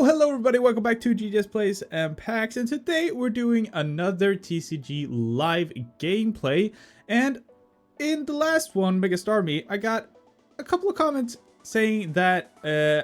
Hello everybody, welcome back to GGS Plays and Packs, and today we're doing another TCG live gameplay. And in the last one, Mega Star Me, I got a couple of comments saying that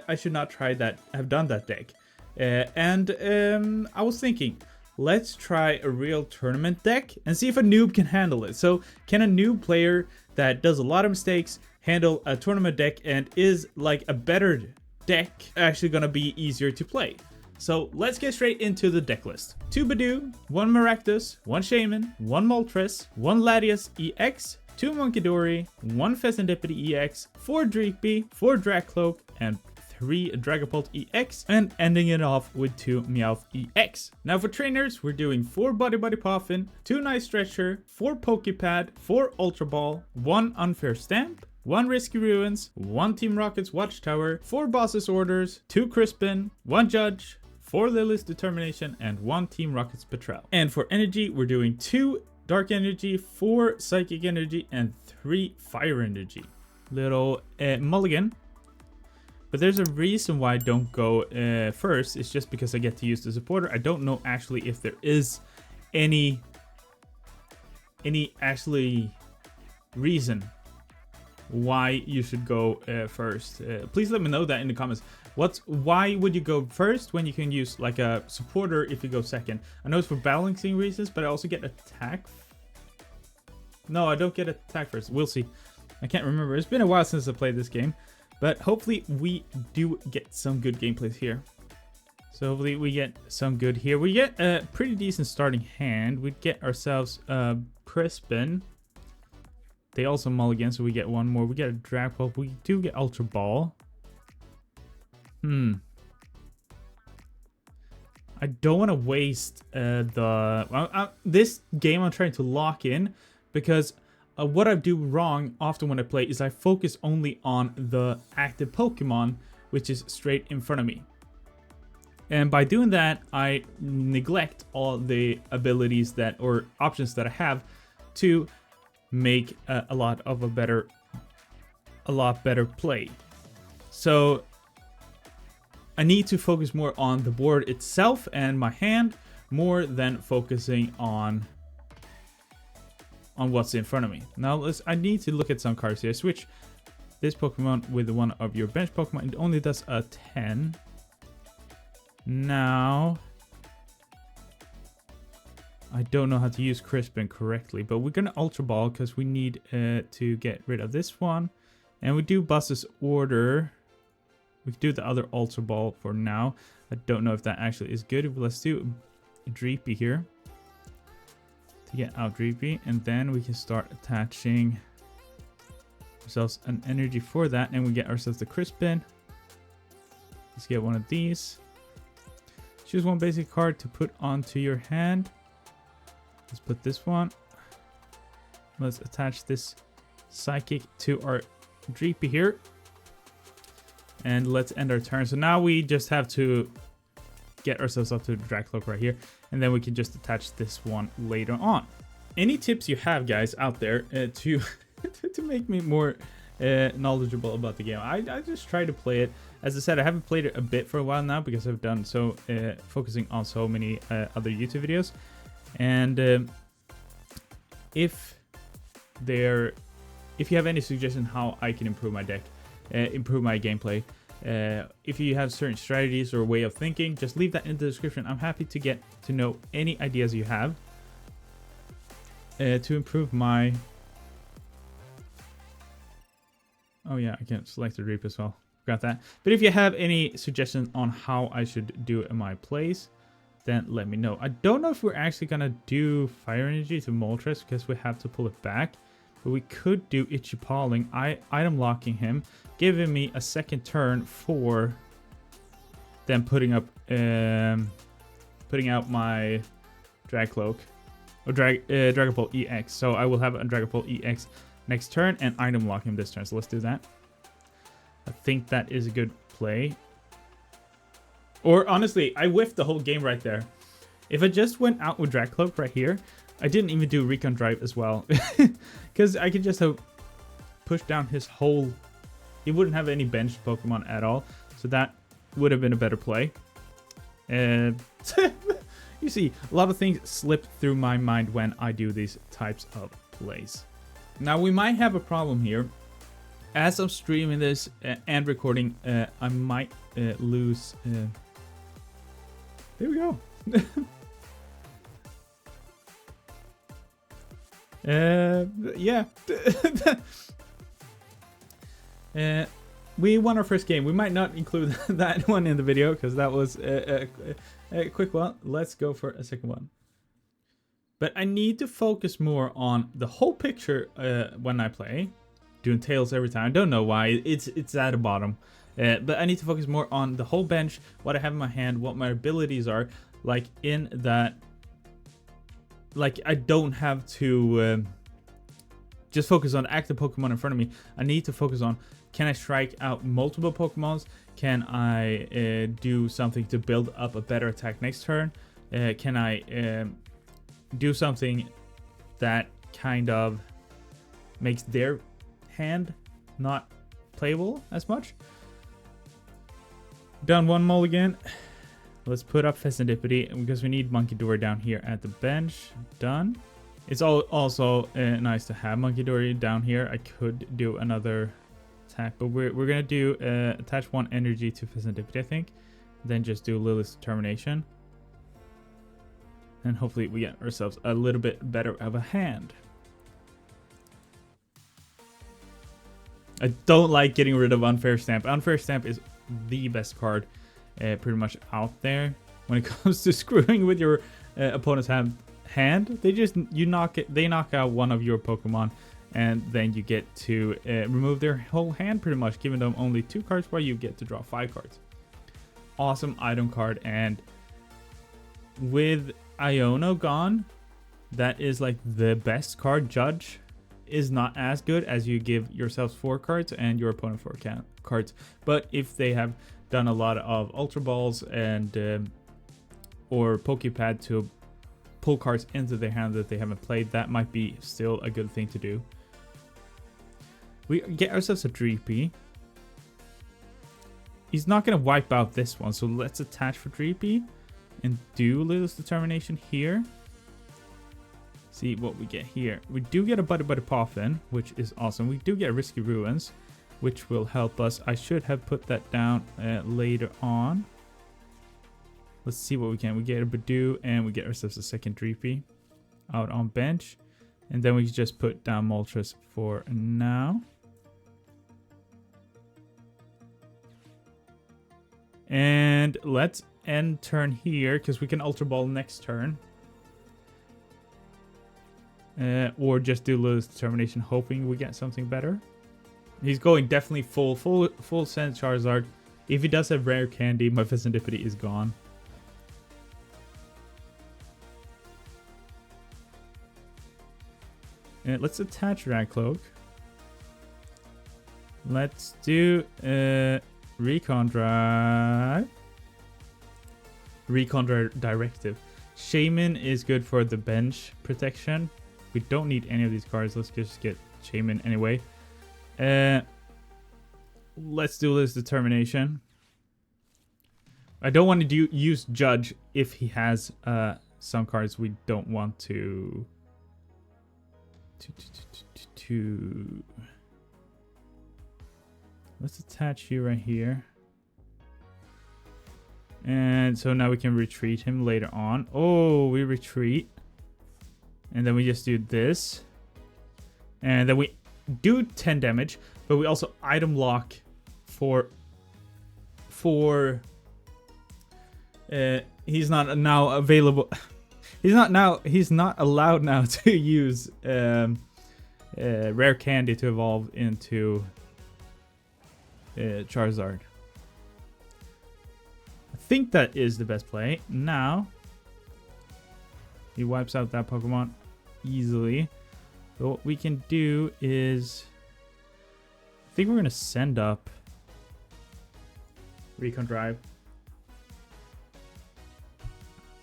I should not try that, have done that deck. I was thinking, let's try a real tournament deck and see if a noob can handle it. So can a noob player that does a lot of mistakes handle a tournament deck and is like a better deck actually gonna be easier to play? So let's get straight into the deck list. 2 Badoo, 1 Maractus, 1 Shaman, 1 Moltres, 1 Latias EX, 2 Monkidori, 1 Pheasantipede EX, 4 Dreepy, 4 Dracloak, and 3 Dragapult EX, and ending it off with 2 Meowth EX. Now for trainers, we're doing 4 Buddy Puffin, 2 Nice Stretcher, 4 Pokepad, 4 Ultra Ball, 1 Unfair Stamp, 1 Risky Ruins, 1 Team Rocket's Watchtower, 4 Boss's Orders, 2 Crispin, 1 Judge, 4 Lily's Determination, and 1 Team Rocket's Betrayal. And for energy, we're doing 2 Dark Energy, 4 Psychic Energy, and 3 Fire Energy. Little mulligan. But there's a reason why I don't go first. It's just because I get to use the supporter. I don't know actually if there is any actually reason why you should go first. Please let me know that in the comments. Why would you go first when you can use like a supporter if you go second? I know it's for balancing reasons, but I also get attack. No, I don't get attack first. We'll see. I can't remember. It's been a while since I played this game, but hopefully we do get some good gameplays here. So hopefully we get some good here. We get a pretty decent starting hand. We get ourselves Crispin. They also mulligan, so we get 1 more. We get a Dragapult. We do get Ultra Ball. I don't want to waste this game I'm trying to lock in, because what I do wrong often when I play is I focus only on the active Pokemon, which is straight in front of me. And by doing that, I neglect all the abilities that, or options that I have to make a lot better play. So I need to focus more on the board itself and my hand more than focusing on what's in front of me. Now I need to look at some cards here. Switch this Pokemon with one of your bench Pokemon. It only does a 10. Now I don't know how to use Crispin correctly, but we're gonna Ultra Ball because we need to get rid of this one. And we do Boss's Order. We can do the other Ultra Ball for now. I don't know if that actually is good. Let's do Dreepy here to get out Dreepy, and then we can start attaching ourselves an energy for that, and we get ourselves the Crispin. Let's get one of these. Choose 1 basic card to put onto your hand. Let's put this one. Let's attach this Psychic to our Dreepy here. And let's end our turn. So now we just have to get ourselves up to the Dracloak right here. And then we can just attach this one later on. Any tips you have, guys, out there to make me more knowledgeable about the game? I just try to play it. As I said, I haven't played it a bit for a while now because I've done so focusing on so many other YouTube videos. And if you have any suggestion how I can improve my deck, improve my gameplay, if you have certain strategies or way of thinking, just leave that in the description. I'm happy to get to know any ideas you have to improve my... Oh yeah, I can select the Reap as well. Forgot that. But if you have any suggestions on how I should do my plays, then let me know. I don't know if we're actually gonna do Fire Energy to Moltres because we have to pull it back. But we could do Itchy Pawing, item locking him, giving me a second turn for then putting out my Dragcloak or Dragapult EX. So I will have a Dragapult EX next turn and item lock him this turn. So let's do that. I think that is a good play. Or honestly, I whiffed the whole game right there. If I just went out with Dragcloak right here, I didn't even do Recon Drive as well. Because I could just have pushed down his whole... He wouldn't have any benched Pokemon at all. So that would have been a better play. And you see, a lot of things slip through my mind when I do these types of plays. Now, we might have a problem here. As I'm streaming this and recording, I might lose... there we go. Yeah. We won our first game. We might not include that one in the video because that was a quick one. Let's go for a second one. But I need to focus more on the whole picture when I play. Doing tails every time. I don't know why. It's at the bottom. But I need to focus more on the whole bench, what I have in my hand, what my abilities are. Like in that... Like I don't have to just focus on active Pokemon in front of me. I need to focus on, can I strike out multiple Pokemons? Can I do something to build up a better attack next turn? Can I do something that kind of makes their hand not playable as much? Done one mulligan. Let's put up Pheasantipity because we need Munkidori down here at the bench. Done. It's also nice to have Munkidori down here. I could do another attack, but we're gonna do attach 1 energy to Pheasantipity, I think. Then just do Lilith's Determination. And hopefully we get ourselves a little bit better of a hand. I don't like getting rid of Unfair Stamp. Unfair Stamp is the best card pretty much out there when it comes to screwing with your opponent's hand. They knock out one of your Pokemon, and then you get to remove their whole hand pretty much, giving them only 2 cards while you get to draw 5 cards. Awesome item card, and with Iono gone, that is like the best card. Judge is not as good as you give yourselves 4 cards and your opponent 4 cards, but if they have done a lot of Ultra Balls and or Pokepad to pull cards into their hand that they haven't played, that might be still a good thing to do. We get ourselves a Dreepy. He's not going to wipe out this one, so let's attach for Dreepy and do Lilith's Determination here. See what we get here. We do get a Buddy Poffin, which is awesome. We do get Risky Ruins, which will help us. I should have put that down later on. Let's see what we can. We get a Badoo, and we get ourselves a second Dreepy out on bench. And then we just put down Moltres for now. And let's end turn here, because we can Ultra Ball next turn. Or just do Lilith's Determination, hoping we get something better. He's going definitely full send Charizard. If he does have Rare Candy, my Pheasantipity is gone. And let's attach Ragcloak. Let's do Recon Drive. Recon Directive. Shaman is good for the bench protection. We don't need any of these cards. Let's just get Shaman anyway. Let's do this Determination. I don't want to use Judge if he has some cards we don't want to let's attach you right here. And so now we can retreat him later on. Oh, we retreat. And then we just do this. And then we do 10 damage, but we also item lock for he's not now available. He's not allowed now to use Rare Candy to evolve into Charizard. I think that is the best play. Now he wipes out that Pokemon easily. So what we can do is, I think we're going to send up Recon Drive.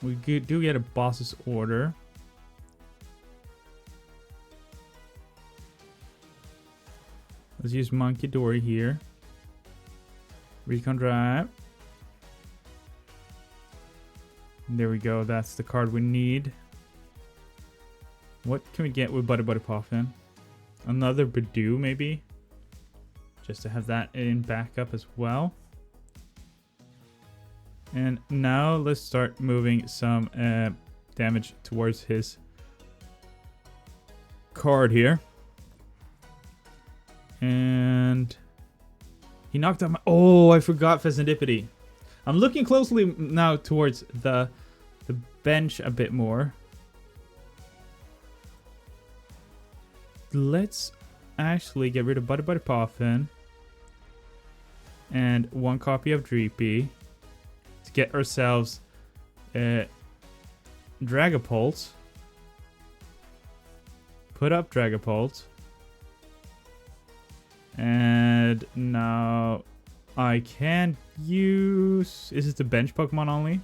We do get a boss's order. Let's use Munkidori here. Recon Drive. There we go. That's the card we need. What can we get with Buddy Poffin? Another Badoo, maybe? Just to have that in backup as well. And now let's start moving some damage towards his card here. And he knocked out my... Oh, I forgot Pheasantipity. I'm looking closely now towards the bench a bit more. Let's actually get rid of Buddy Poffin and one copy of Dreepy to get ourselves Dragapult. Put up Dragapult. And now I can use... Is it the bench Pokemon only?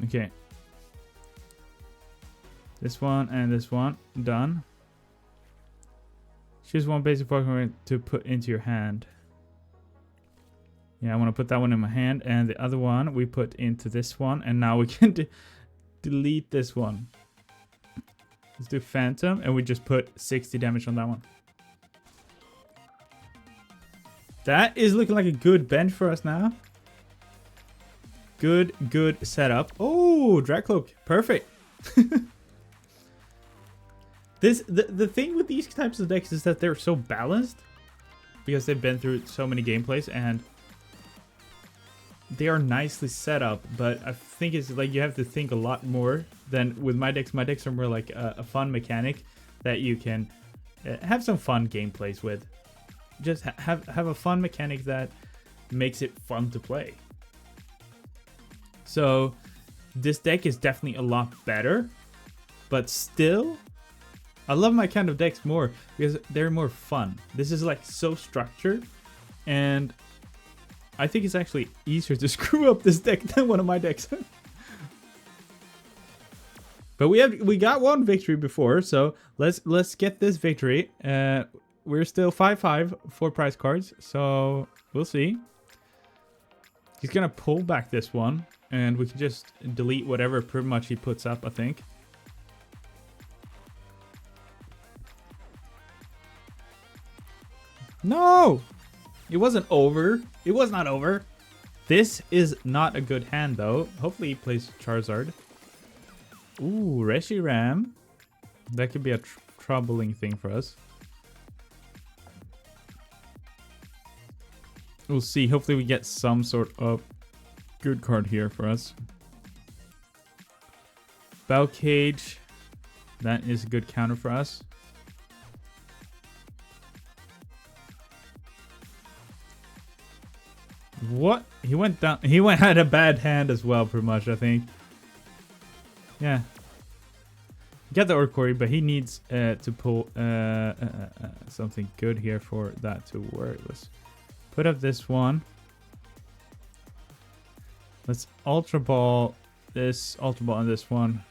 Okay. This one and this one. Done. Choose one basic Pokemon to put into your hand. Yeah, I want to put that one in my hand. And the other one we put into this one. And now we can delete this one. Let's do Phantom. And we just put 60 damage on that one. That is looking like a good bench for us now. Good setup. Oh, Dragcloak. Perfect. The thing with these types of decks is that they're so balanced because they've been through so many gameplays and they are nicely set up. But I think it's like you have to think a lot more than with my decks. My decks are more like a fun mechanic that you can have some fun gameplays with. Just have a fun mechanic that makes it fun to play. So this deck is definitely a lot better, but still, I love my kind of decks more because they're more fun. This is like so structured, and I think it's actually easier to screw up this deck than one of my decks. But we got one victory before, so let's get this victory. We're still 5-5 for prize cards, so we'll see. He's gonna pull back this one, and we can just delete whatever pretty much he puts up, I think. No! It wasn't over. It was not over. This is not a good hand, though. Hopefully he plays Charizard. Ooh, Reshiram. That could be a troubling thing for us. We'll see. Hopefully we get some sort of good card here for us. Bell Cage. That is a good counter for us. What? He went down. He had a bad hand as well, pretty much, I think. Yeah. Get the Orcori, but he needs to pull something good here for that to work. Let's put up this one. Let's Ultra Ball this, Ultra Ball on this one.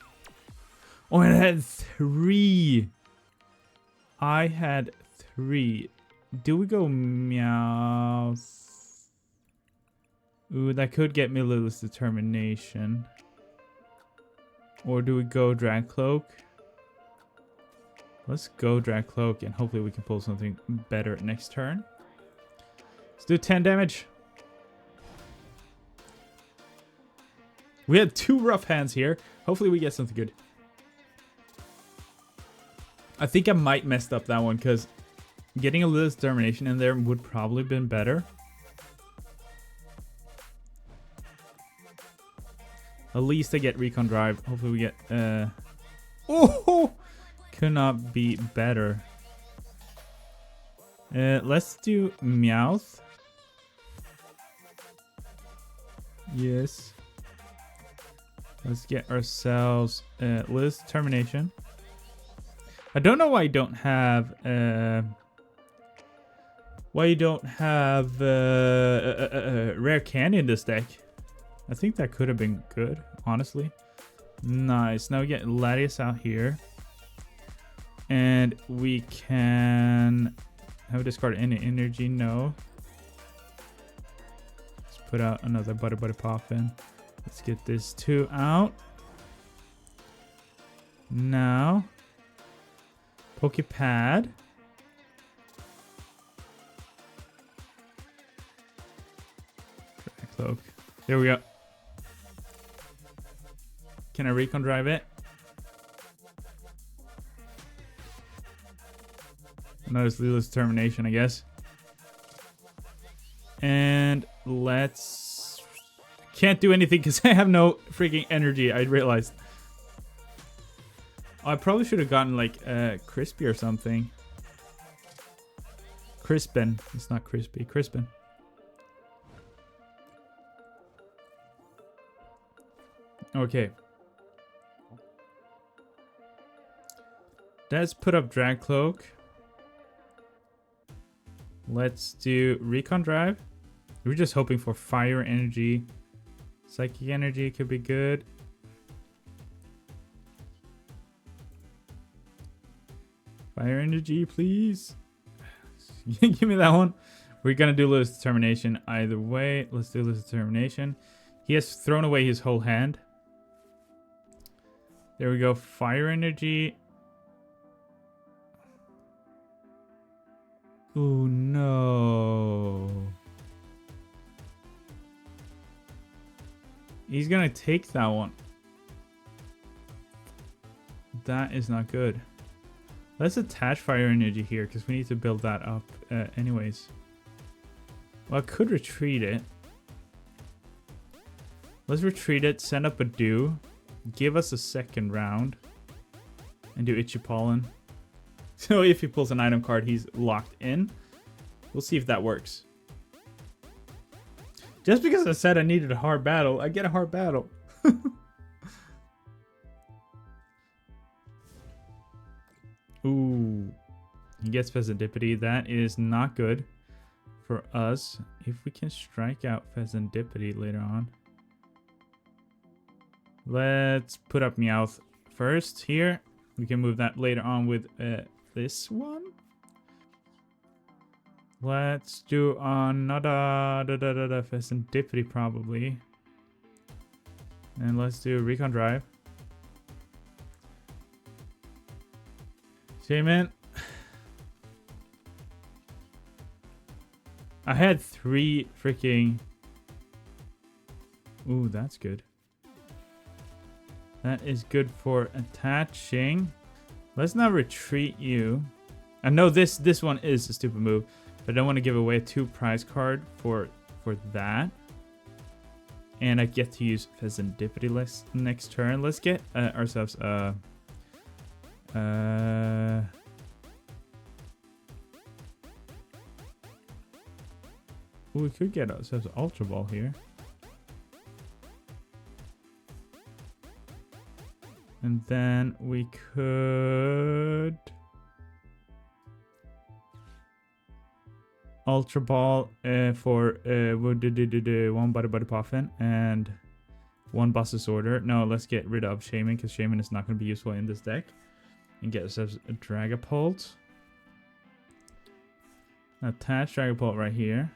Oh, and I had 3. I had 3. Do we go Meowth? Ooh, that could get me Lilith's Determination. Or do we go Dragcloak? Let's go Dragcloak, and hopefully we can pull something better next turn. Let's do 10 damage. We had 2 rough hands here. Hopefully we get something good. I think I might messed up that one because getting a Lilith's Determination in there would probably have been better. At least I get Recon Drive. Hopefully we get... Oh! Could not be better. Let's do Meowth. Yes. Let's get ourselves Lilith's Determination. I don't know why you don't have... why you don't have Rare Candy in this deck. I think that could have been good, honestly. Nice. Now we get Latias out here. And we can... Have we discarded any energy? No. Let's put out another Butter Poffin. Let's get this 2 out. Now, Pokepad. Cloak. There we go. Can I recon drive it? Another Leela's Determination, I guess. And let's... Can't do anything because I have no freaking energy, I realized. Oh, I probably should have gotten like Crispy or something. Crispin. It's not Crispy. Crispin. Okay. Let's put up Drag Cloak. Let's do Recon Drive. We're just hoping for Fire Energy. Psychic Energy could be good. Fire Energy, please. Give me that one. We're going to do Leela's Determination either way. Let's do Leela's Determination. He has thrown away his whole hand. There we go. Fire Energy. Oh no. He's gonna take that one. That is not good. Let's attach Fire Energy here because we need to build that up anyways. Well, I could retreat it. Let's retreat it, send up a Dew, give us a second round, and do Itchy Pollen. So if he pulls an item card, he's locked in. We'll see if that works. Just because I said I needed a hard battle, I get a hard battle. Ooh. He gets Pheasantipity. That is not good for us. If we can strike out Pheasantipity later on. Let's put up Meowth first here. We can move that later on with this one. Let's do another Pheasantipity probably. And let's do Recon Drive. Shaman. I had 3 freaking... Ooh, that's good. That is good for attaching. Let's not retreat you. I know this one is a stupid move, but I don't want to give away a 2 prize card for that. And I get to use Pheasantipity next turn. Let's get ourselves we could get ourselves an Ultra Ball here. And then we could Ultra Ball for 1 Butter Poffin and 1 Boss's Order. No, let's get rid of Shaman because Shaman is not going to be useful in this deck. And get ourselves a Dragapult. Attach Dragapult right here.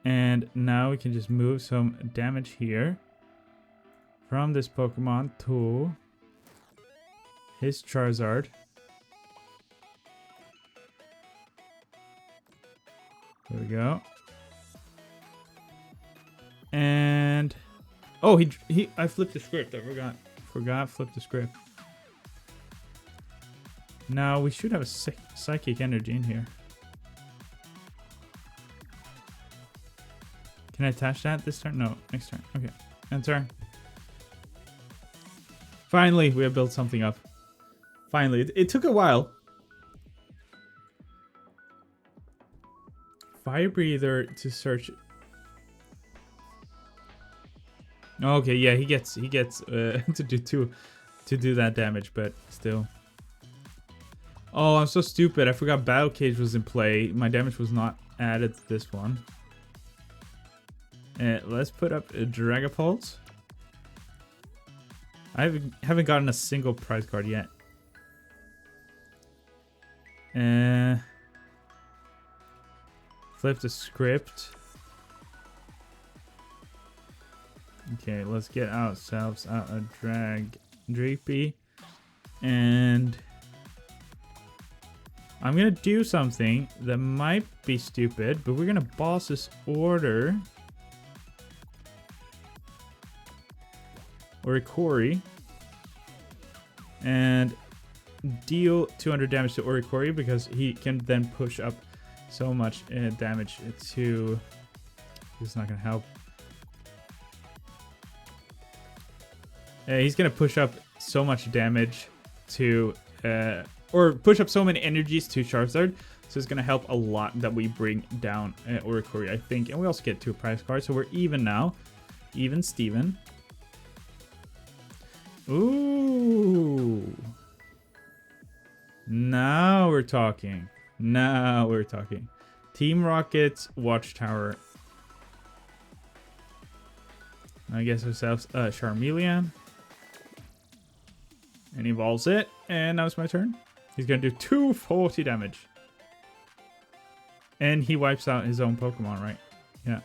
And now we can just move some damage here from this Pokemon to his Charizard. There we go. And oh, I flipped the script. I forgot flip the script. Now we should have a Psychic Energy in here. Can I attach that this turn? No, next turn. Okay, end turn. Finally, we have built something up. Finally, it took a while. Fire Breather to search. Okay, yeah, he gets to do that damage, but still. Oh, I'm so stupid. I forgot Battle Cage was in play. My damage was not added to this one. Let's put up a Dragapult. I haven't gotten a single prize card yet. Flip the script. Okay, let's get ourselves out a Drapey. And I'm gonna do something that might be stupid, but we're gonna boss this order. Orikori. And deal 200 damage to Orikori because he can then push up so much damage to... This is not gonna help. He's gonna push up so much damage to... or push up so many energies to Charizard. So it's gonna help a lot that we bring down Orikori, I think. And we also get 2 prize cards, so we're even now. Even Steven. Ooh. Now we're talking. Now we're talking. Team Rocket's Watchtower. I guess ourselves Charmeleon. And evolves it. And now it's my turn. He's going to do 240 damage. And he wipes out his own Pokemon, right? Yeah.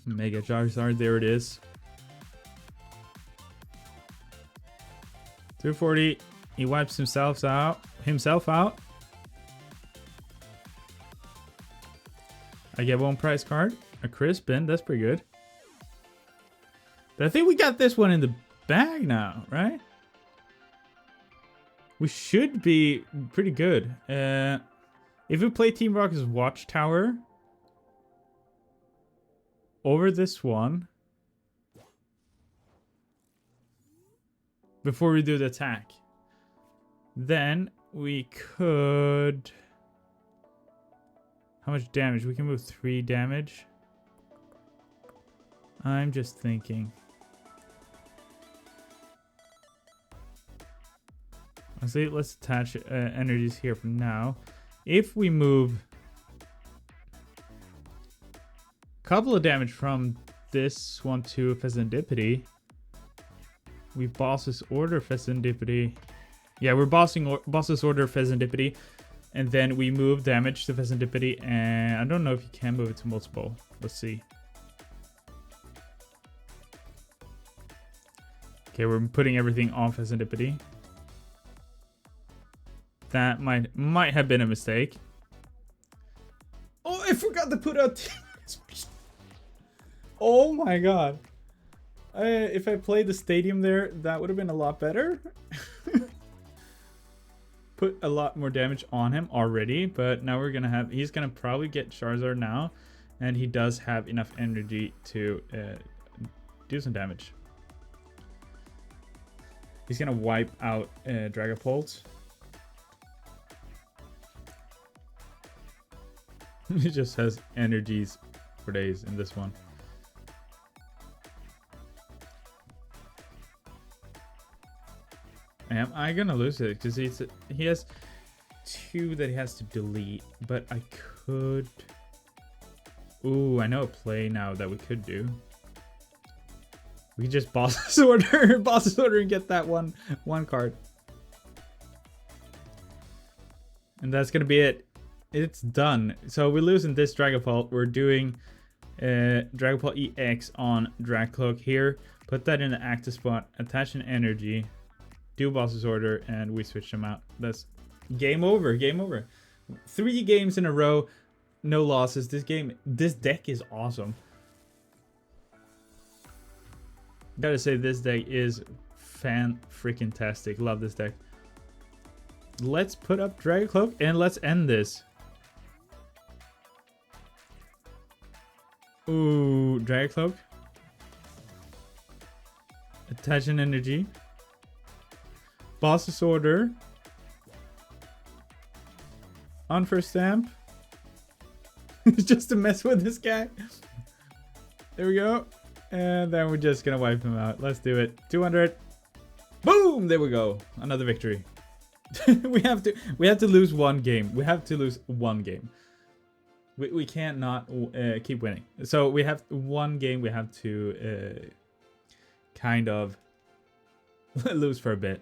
Mega Charizard, there it is. 240. He wipes himself out. I get 1 prize card. A Crispin, that's pretty good. But I think we got this one in the bag now, right? We should be pretty good. If we play Team Rocket's Watchtower over this one before we do the attack, then we could... How much damage? We can move 3 damage. I'm just thinking. Let's attach energies here for now. If we move a couple of damage from this one to Fezandipity, we boss this order Fezandipity. Yeah, we're boss this order Fezandipity, and then we move damage to Fezandipity, and I don't know if you can move it to multiple. Let's see. Okay, we're putting everything on Fezandipity. That might have been a mistake. Oh, I forgot to put out... Oh my god. If I played the stadium there, that would have been a lot better. Put a lot more damage on him already, but now we're gonna have... He's gonna probably get Charizard now, and he does have enough energy to do some damage. He's gonna wipe out Dragapult. He just has energies for days in this one. Am I gonna lose it? Because he has 2 that he has to delete, but I could... Ooh, I know a play now that we could do. We could just boss this order, and get that one card. And that's gonna be it. It's done. So we're losing this Dragapult. We're doing Dragapult EX on Dragcloak here. Put that in the active spot. Attach an energy. Do boss's order. And we switch them out. That's game over. Game over. 3 games in a row. No losses. This deck is awesome. Gotta say, this deck is fan-freaking-tastic. Love this deck. Let's put up Dragcloak and let's end this. Ooh, Dragcloak. Attach an energy. Boss's order. On for stamp. Just to mess with this guy. There we go. And then we're just gonna wipe him out. Let's do it. 200. Boom! There we go. Another victory. we have to lose 1 game. We have to lose 1 game. We can't not keep winning. So we have 1 game we have to kind of lose for a bit.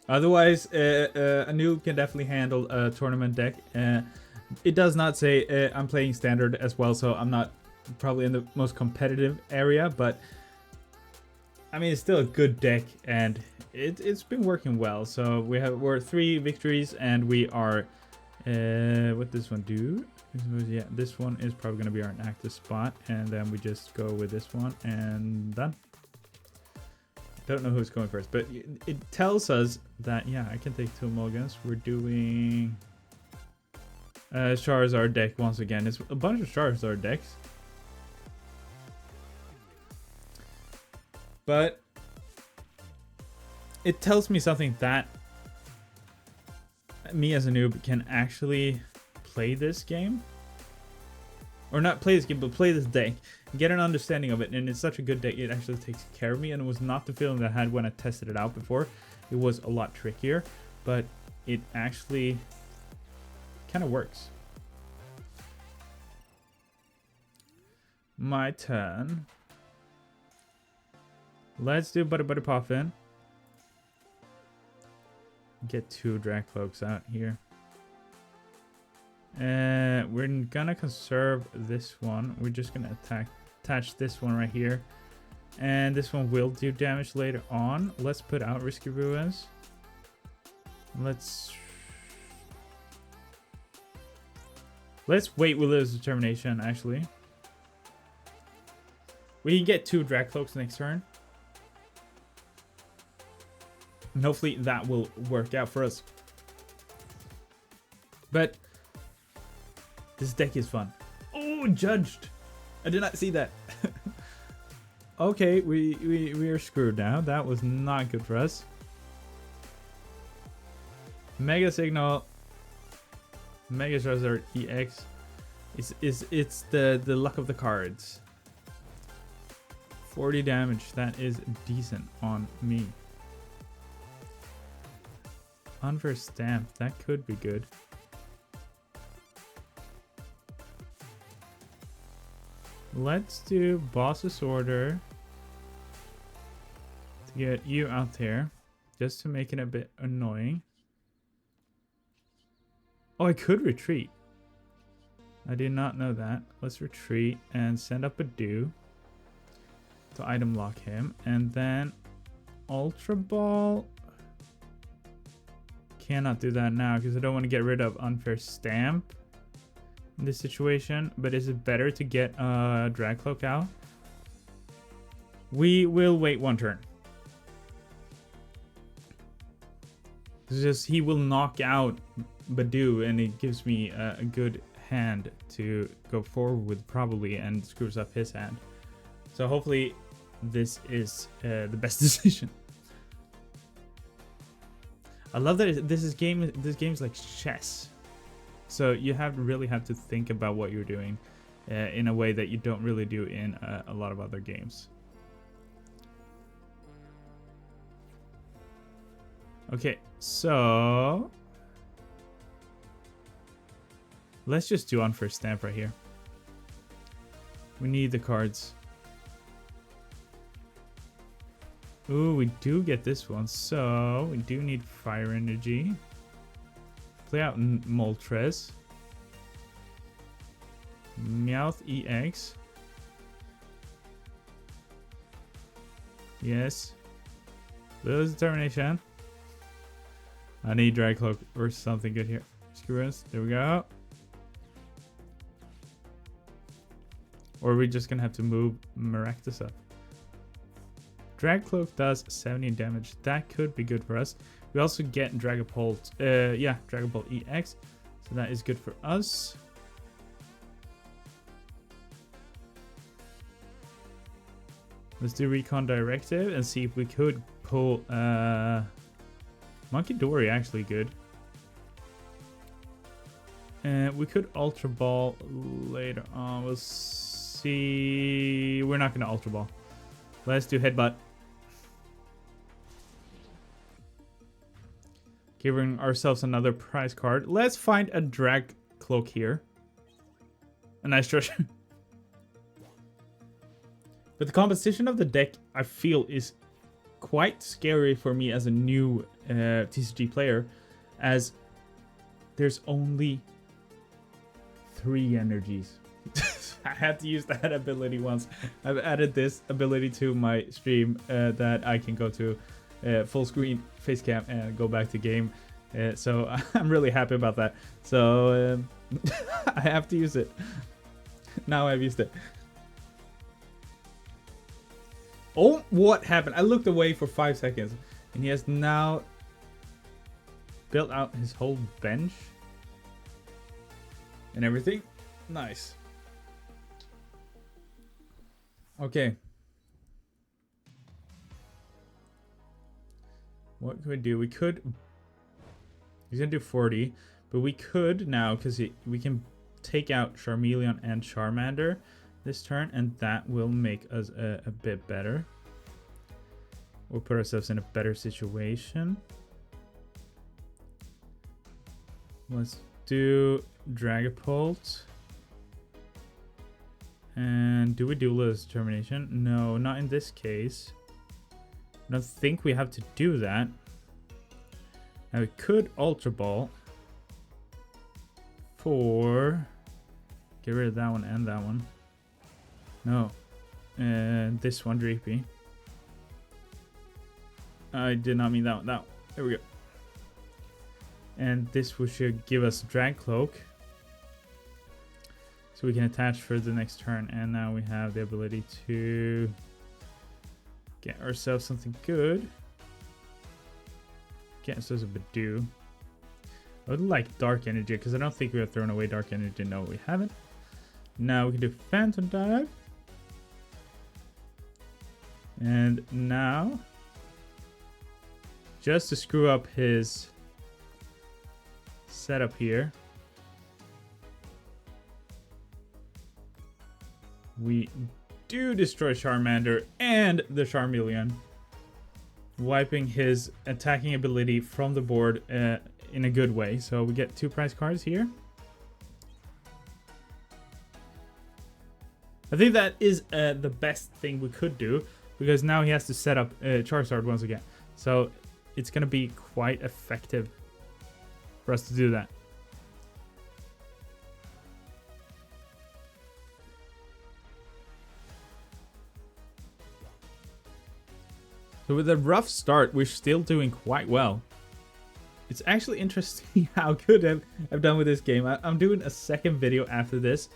Otherwise, a noob can definitely handle a tournament deck. It does not say I'm playing standard as well, so I'm not probably in the most competitive area, but I mean, it's still a good deck, and it's been working well. So we're 3 victories, and we are what does this one do? Yeah, this one is probably going to be our active spot, and then we just go with this one and done. Don't know who's going first, but it tells us that, yeah, I can take 2 mulligans. We're doing Charizard deck once again. It's a bunch of Charizard decks. But it tells me something that me as a noob can actually play this game. Or not play this game, but play this deck. Get an understanding of it. And it's such a good deck, it actually takes care of me. And it was not the feeling that I had when I tested it out before. It was a lot trickier. But it actually kind of works. My turn. Let's do Buddy Buddy Poffin. Get 2 Dragcloaks out here. We're gonna conserve this one. We're just gonna attach this one right here. And this one will do damage later on. Let's put out Risky Ruins. Let's wait with his determination, actually. We can get 2 Dragcloaks next turn. And hopefully that will work out for us. But this deck is fun. Oh, judged. I did not see that. Okay, we are screwed now. That was not good for us. Mega Signal. Mega Charizard EX. It's the luck of the cards. 40 damage. That is decent on me. Unfair Stamp, that could be good. Let's do Boss's Order to get you out there, just to make it a bit annoying. Oh, I could retreat. I did not know that. Let's retreat and send up a do to item lock him, and then Ultra Ball. Cannot do that now because I don't want to get rid of Unfair Stamp in this situation. But is it better to get Dragcloak out? We will wait 1 turn. It's just he will knock out Badoo, and it gives me a good hand to go forward with probably, and screws up his hand. So hopefully this is the best decision. I love that this game's like chess, so you really have to think about what you're doing in a way that you don't really do in a lot of other games. Okay, so let's just do Unfair Stamp right here. We need the cards. Ooh, we do get this one, so we do need Fire Energy. Play out Moltres. Meowth EX. Yes. Lose Determination. I need Dragcloak or something good here. Screw us. There we go. Or are we just gonna have to move Maractus up? Dragcloak does 70 damage. That could be good for us. We also get Dragapult. Dragapult EX. So that is good for us. Let's do Recon Directive and see if we could pull Monkey Dory, actually good. And we could Ultra Ball later on. We'll see. We're not going to Ultra Ball. Let's do Headbutt. Giving ourselves another prize card. Let's find a Dragcloak here. A nice treasure. But the composition of the deck, I feel, is quite scary for me as a new TCG player, as there's only 3 energies. I had to use that ability once. I've added this ability to my stream that I can go to full screen face cam and go back to game. So I'm really happy about that. So I have to use it. Now I've used it. Oh, what happened? I looked away for 5 seconds and he has now built out his whole bench and everything. Nice. Okay. What could we do? We could... He's going to do 40. But we could now, because we can take out Charmeleon and Charmander this turn. And that will make us a bit better. We'll put ourselves in a better situation. Let's do Dragapult. And do we Duelist Determination? No, not in this case. I don't think we have to do that. Now we could Ultra Ball for... Get rid of that one and that one. No. And this one, Dreepy. I did not mean that one. That one. There we go. And this should give us Drag Cloak. So we can attach for the next turn. And now we have the ability to get ourselves something good. Get ourselves a Badoo. I would like Dark Energy because I don't think we have thrown away Dark Energy. No, we haven't. Now we can do Phantom Dive. And now, just to screw up his setup here, we do destroy Charmander and the Charmeleon, wiping his attacking ability from the board in a good way. So we get 2 prize cards here. I think that is the best thing we could do, because now he has to set up Charizard once again. So it's going to be quite effective for us to do that. So with a rough start, we're still doing quite well. It's actually interesting how good I've done with this game. I'm doing a second video after this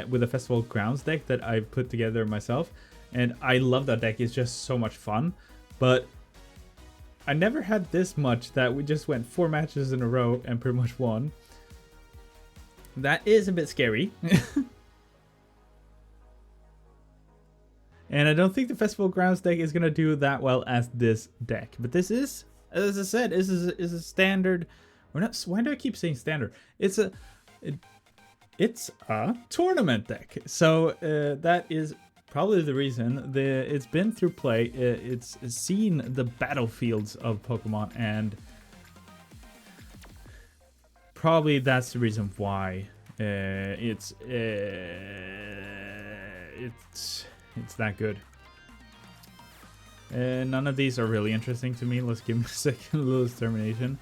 with a Festival Grounds deck that I've put together myself. And I love that deck. It's just so much fun. But I never had this much that we just went 4 matches in a row and pretty much won. That is a bit scary. And I don't think the Festival Grounds deck is going to do that well as this deck. But this is, as I said, is a standard... Or not, why do I keep saying standard? It's a tournament deck. So that is probably the reason. It's been through play. It's seen the battlefields of Pokemon. And probably that's the reason why it's that good. None of these are really interesting to me. Let's give him a second little determination.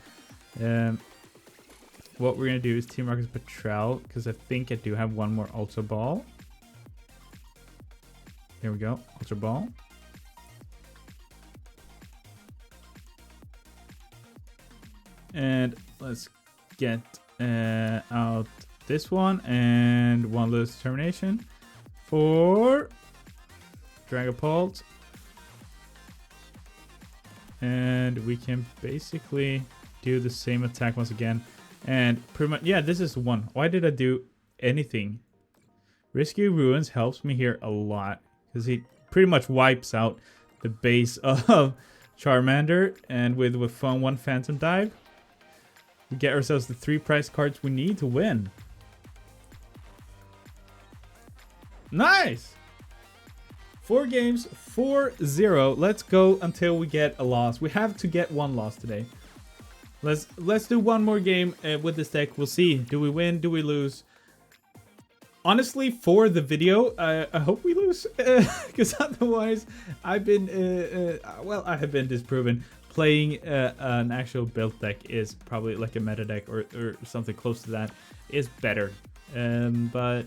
What we're going to do is Team Rocket's Patrol, because I think I do have one more Ultra Ball. Here we go. Ultra Ball. And let's get out this one and one little determination for Dragapult. And we can basically do the same attack once again. And pretty much, yeah, this is the one. Why did I do anything? Risky Ruins helps me here a lot, because he pretty much wipes out the base of Charmander. And with one Phantom Dive, we get ourselves the 3 prize cards we need to win. Nice! 4 games, 4-0. Let's go until we get a loss. We have to get 1 loss today. Let's do one more game with this deck. We'll see. Do we win? Do we lose? Honestly, for the video, I hope we lose, because otherwise, I've been, well, I have been disproven. Playing an actual build deck is probably like a meta deck or something close to that is better. But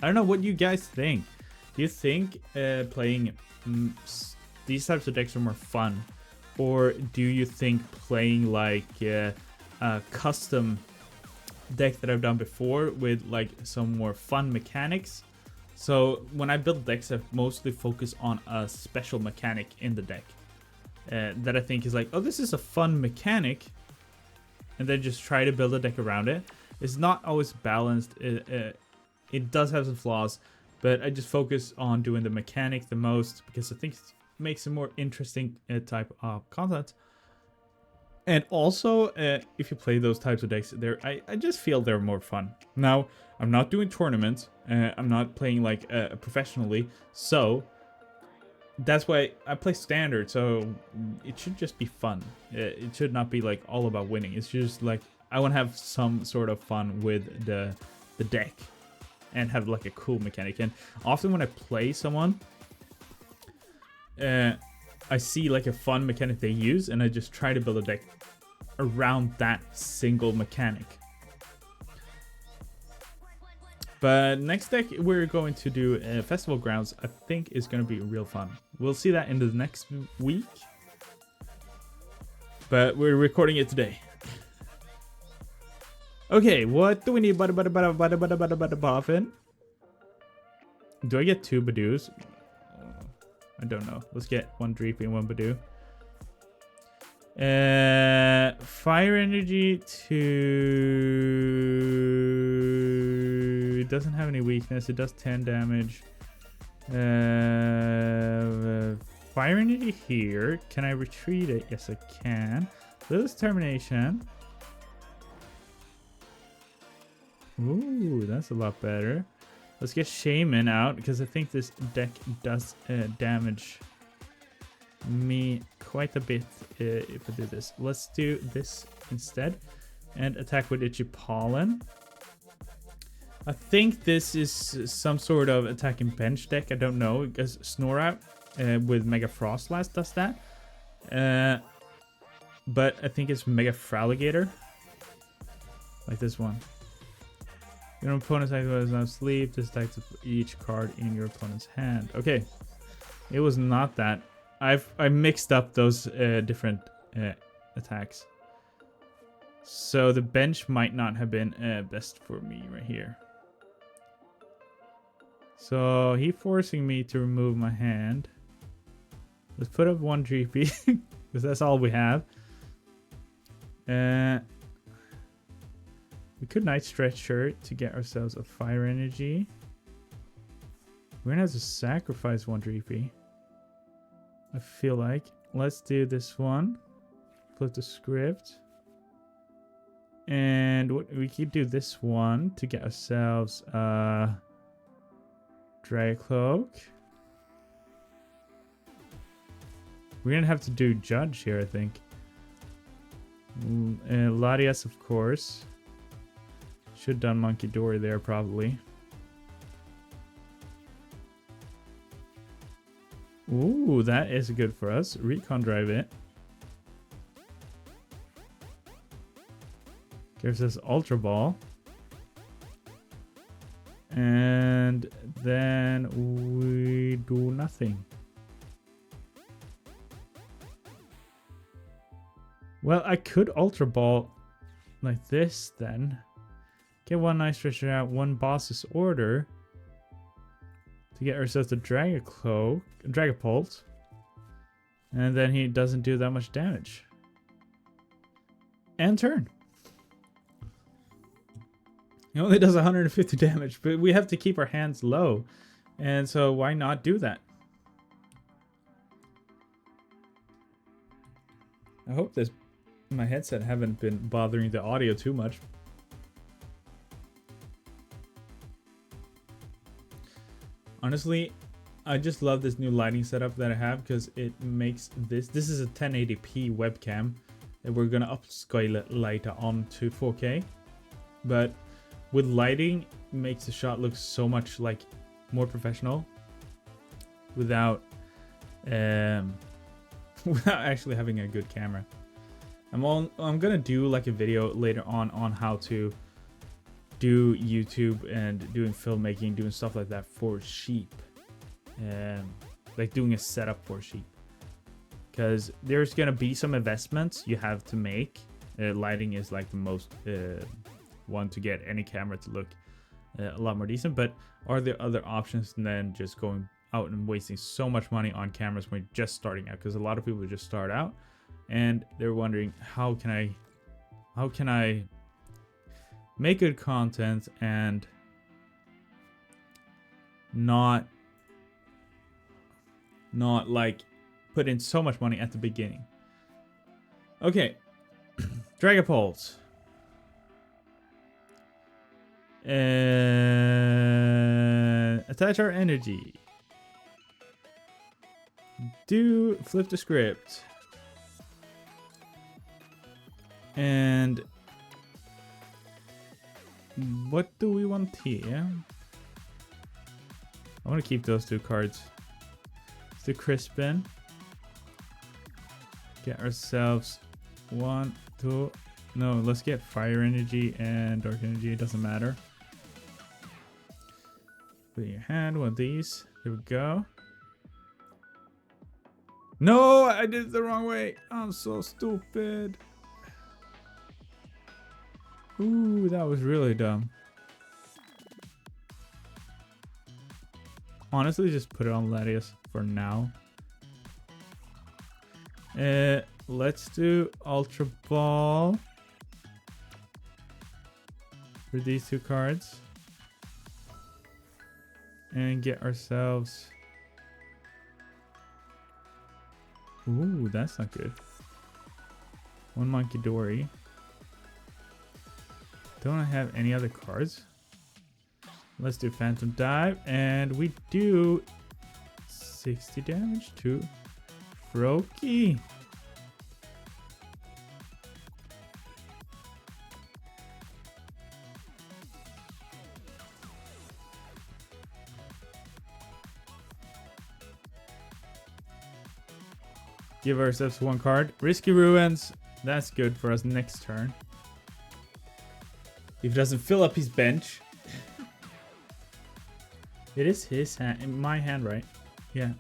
I don't know what you guys think. Do you think playing these types of decks are more fun, or do you think playing like a custom deck that I've done before with like some more fun mechanics? So when I build decks, I mostly focus on a special mechanic in the deck that I think is like, oh, this is a fun mechanic, and then just try to build a deck around it. It's not always balanced. It does have some flaws, but I just focus on doing the mechanic the most because I think it makes a more interesting type of content. And also, if you play those types of decks, I just feel they're more fun. Now, I'm not doing tournaments. I'm not playing like professionally, so that's why I play standard. So it should just be fun. It should not be like all about winning. It's just like I want to have some sort of fun with the deck and have like a cool mechanic. And often when I play someone, I see like a fun mechanic they use, and I just try to build a deck around that single mechanic. But next deck we're going to do Festival Grounds. I think is going to be real fun. We'll see that in the next week. But we're recording it today. Okay, what do we need? Boffin? Do I get 2 Badoos? I don't know. Let's get 1 Dreepy and 1 Badoo. Fire energy to... It doesn't have any weakness. It does 10 damage. Fire energy here. Can I retreat it? Yes, I can. Lose Termination. Ooh, that's a lot better. Let's get Shaman out, because I think this deck does damage me quite a bit if I do this. Let's do this instead and attack with Itchy Pollen. I think this is some sort of attacking bench deck. I don't know, because Snore Out with Mega Frostblast does that. But I think it's Mega Fraligator. Like this one. Your opponent's attack was not sleep. This attacks each card in your opponent's hand. Okay. It was not that. I mixed up those different attacks. So the bench might not have been best for me right here. So he forcing me to remove my hand. Let's put up 1 GP because that's all we have. We could Night Stretcher to get ourselves a fire energy. We're gonna have to sacrifice 1 GP. I feel like. Let's do this one. Flip the script. And we could do this one to get ourselves Dragapult. We're gonna have to do Judge here, I think. Latias, of course. Should have done Monkey Dory there, probably. Ooh, that is good for us. Recon Drive it. Gives us Ultra Ball. And then we do nothing. Well, I could Ultra Ball like this then. Get 1 Night Stretcher out, 1 Boss's Order. To get ourselves the Dragapult. And then he doesn't do that much damage. And turn. He only does 150 damage, but we have to keep our hands low. And so why not do that? I hope my headset haven't been bothering the audio too much. Honestly, I just love this new lighting setup that I have because it makes this is a 1080p webcam that we're gonna upscale it later on to 4K. But with lighting, makes the shot look so much like more professional without without actually having a good camera. I'm gonna do like a video later on how to do YouTube and doing filmmaking, doing stuff like that for sheep, like doing a setup for sheep, because there's gonna be some investments you have to make. Lighting is like the most one to get any camera to look a lot more decent, but are there other options than just going out and wasting so much money on cameras when you're just starting out? Because a lot of people just start out and they're wondering, how can I make good content and not like put in so much money at the beginning. Okay. Dragapult. Attach our energy. Do flip the script. And what do we want here? I want to keep those 2 cards. Let's do Crispin. Get ourselves 1, 2. No, let's get fire energy and dark energy. It doesn't matter. Put in your hand, one of these. There we go. No, I did it the wrong way. I'm so stupid. Ooh, that was really dumb. Honestly, just put it on Latias for now. Let's do Ultra Ball for these 2 cards. And get ourselves... Ooh, that's not good. 1 Monkey Dory. Don't I have any other cards? Let's do Phantom Dive, and we do 60 damage to Froakie. Give ourselves 1 card. Risky Ruins. That's good for us next turn. If he doesn't fill up his bench. It is his hand. In my hand, right? Yeah.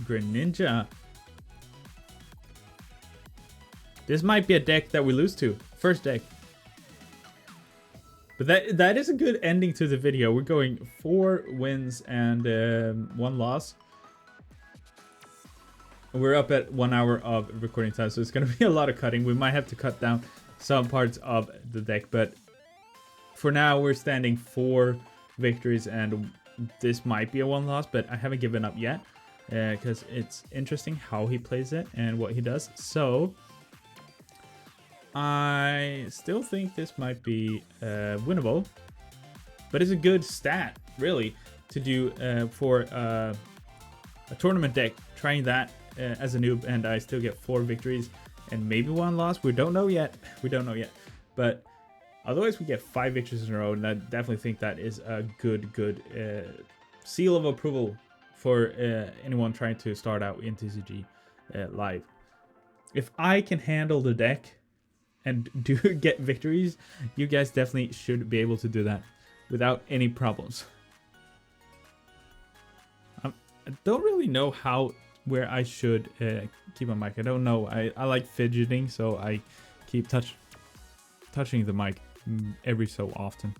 Greninja. This might be a deck that we lose to. First deck. But that is a good ending to the video. We're going 4 wins and 1 loss. We're up at 1 hour of recording time, so it's going to be a lot of cutting. We might have to cut down some parts of the deck, but for now we're standing 4 victories, and this might be a 1 loss, but I haven't given up yet because it's interesting how he plays it and what he does. So I still think this might be winnable, but it's a good stat, really, to do for a tournament deck. Trying that as a noob, and I still get 4 victories and maybe 1 loss. We don't know yet. We don't know yet. But otherwise, we get 5 victories in a row, and I definitely think that is a good seal of approval for anyone trying to start out in TCG live. If I can handle the deck and do get victories, you guys definitely should be able to do that without any problems. I don't really know where I should keep my mic. I don't know. I like fidgeting, so I keep touching the mic every so often.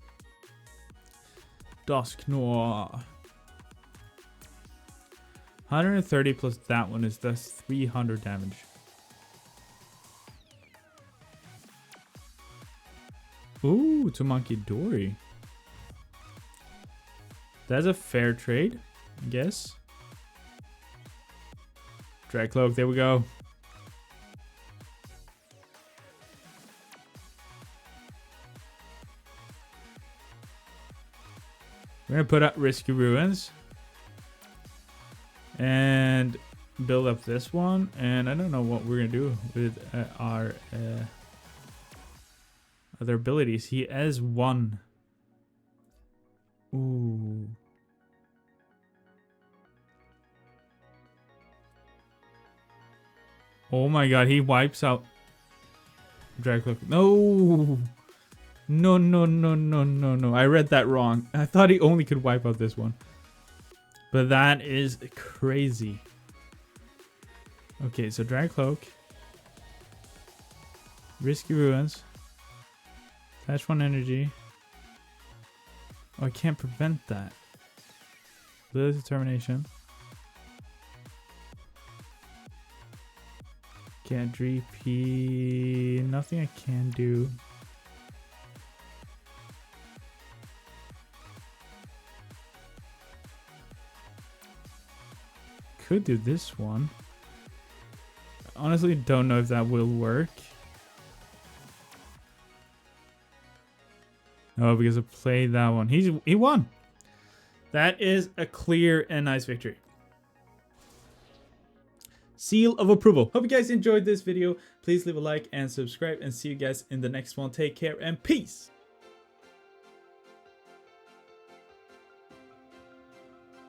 Dusknoir. 130 plus that one is that's 300 damage. Ooh, to Monkey Dory. That's a fair trade, I guess. Drag Cloak, there we go. We're gonna put up Risky Ruins and build up this one, and I don't know what we're gonna do with our other abilities. He has 1. Ooh. Oh my god, he wipes out Dragapult. No! No, no, no, no, no, no. I read that wrong. I thought he only could wipe out this one. But that is crazy. Okay, so Dragcloak. Risky Ruins. Attach 1 energy. Oh, I can't prevent that. Ability Determination. Can't repeat. Nothing I can do. Could do this one. Honestly, don't know if that will work. Oh, because I played that one. He won. That is a clear and nice victory. Seal of approval. Hope you guys enjoyed this video. Please leave a like and subscribe, and see you guys in the next one. Take care and peace.